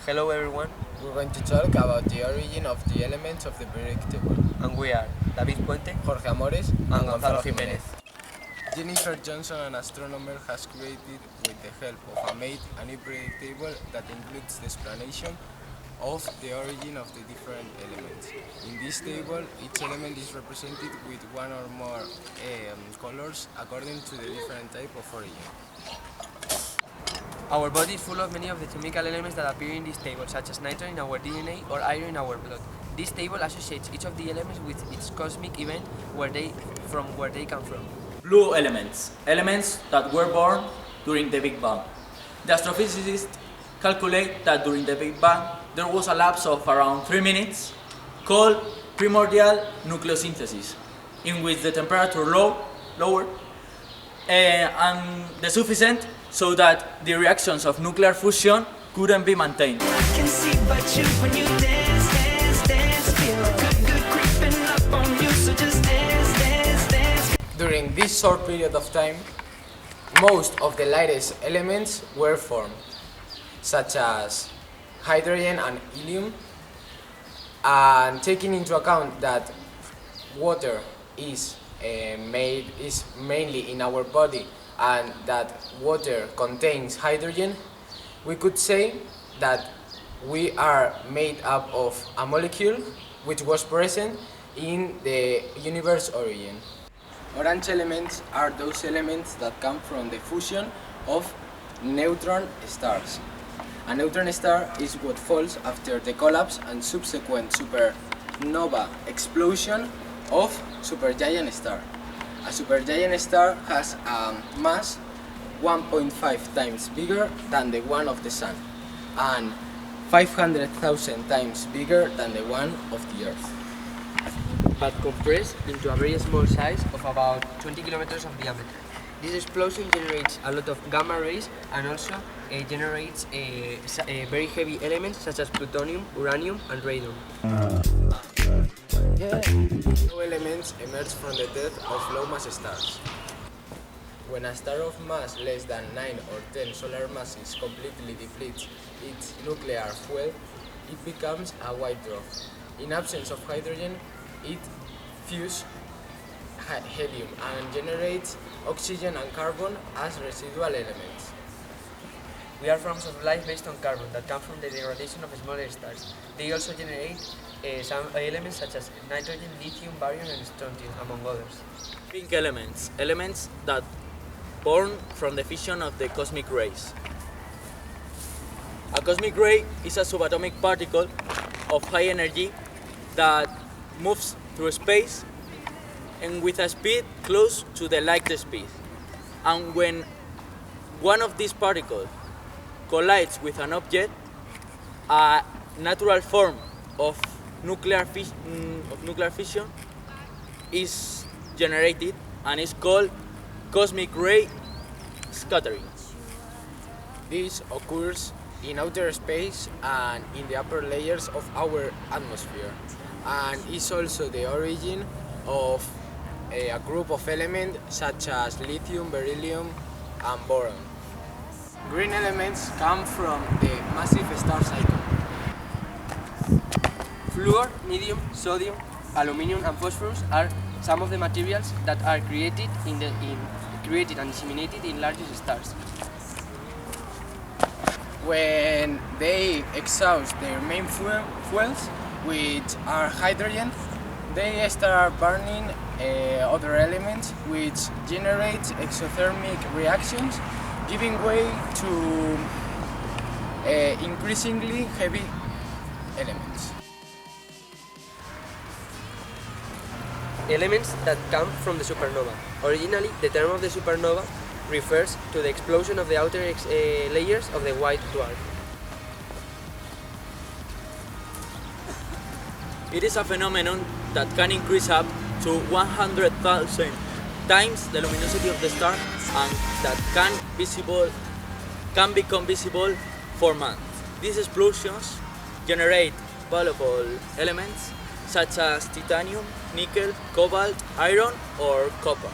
Hello everyone, We're going to talk about the origin of the elements of the periodic table. and we are David Puente Jorge Amores and Gonzalo Jimenez. Jennifer Johnson, an astronomer, has created, with the help of a mate, a new periodic table that includes the explanation of the origin of the different elements. In this table, each element is represented with one or more colors according to the different type of origin. Our body is full of many of the chemical elements that appear in this table, such as nitrogen in our DNA or iron in our blood. This table associates each of the elements with its cosmic event where they come from. Blue elements, elements that were born during the Big Bang. The astrophysicists calculate that during the Big Bang there was a lapse of around 3 minutes called primordial nucleosynthesis, in which the temperature lowered and the sufficient so that the reactions of nuclear fusion couldn't be maintained. Can see but you when you dance, feel good creeping up on you, so just dance. During this short period of time, most of the lightest elements were formed, such as hydrogen and helium, and taking into account that water is mainly in our body and that water contains hydrogen, we could say that we are made up of a molecule which was present in the universe origin. Orange elements are those elements that come from the fusion of neutron stars. A neutron star is what falls after the collapse and subsequent supernova explosion of supergiant star. A supergiant star has a mass 1.5 times bigger than the one of the Sun and 500,000 times bigger than the one of the Earth, But compressed into a very small size of about 20 kilometers of diameter. This explosion generates a lot of gamma rays and also generates very heavy elements such as plutonium, uranium and radium. No elements emerge from the death of low-mass stars. When a star of mass less than 9 or 10 solar masses completely depletes its nuclear fuel, it becomes a white dwarf. In absence of hydrogen, it fuses helium and generates oxygen and carbon as residual elements. We are forms of life based on carbon that come from the degradation of smaller stars. They also generate some elements such as nitrogen, lithium, barium and strontium, among others. Pink elements, elements that born from the fission of the cosmic rays. A cosmic ray is a subatomic particle of high energy that moves through space and with a speed close to the light speed. And when one of these particles collides with an object, a natural form of nuclear fission is generated and is called cosmic ray scattering. This occurs in outer space and in the upper layers of our atmosphere, and is also the origin of a group of elements such as lithium, beryllium and boron. Green elements come from the massive star cycle. Fluor, medium, sodium, aluminium and phosphorus are some of the materials that are created created and disseminated in largest stars. When they exhaust their main fuels, which are hydrogen, they start burning other elements which generate exothermic reactions, giving way to increasingly heavy elements. Elements that come from the supernova. Originally, the term of the supernova refers to the explosion of the outer layers of the white dwarf. It is a phenomenon that can increase up to 100,000 times the luminosity of the star and that can become visible for months. These explosions generate valuable elements such as titanium, nickel, cobalt, iron or copper.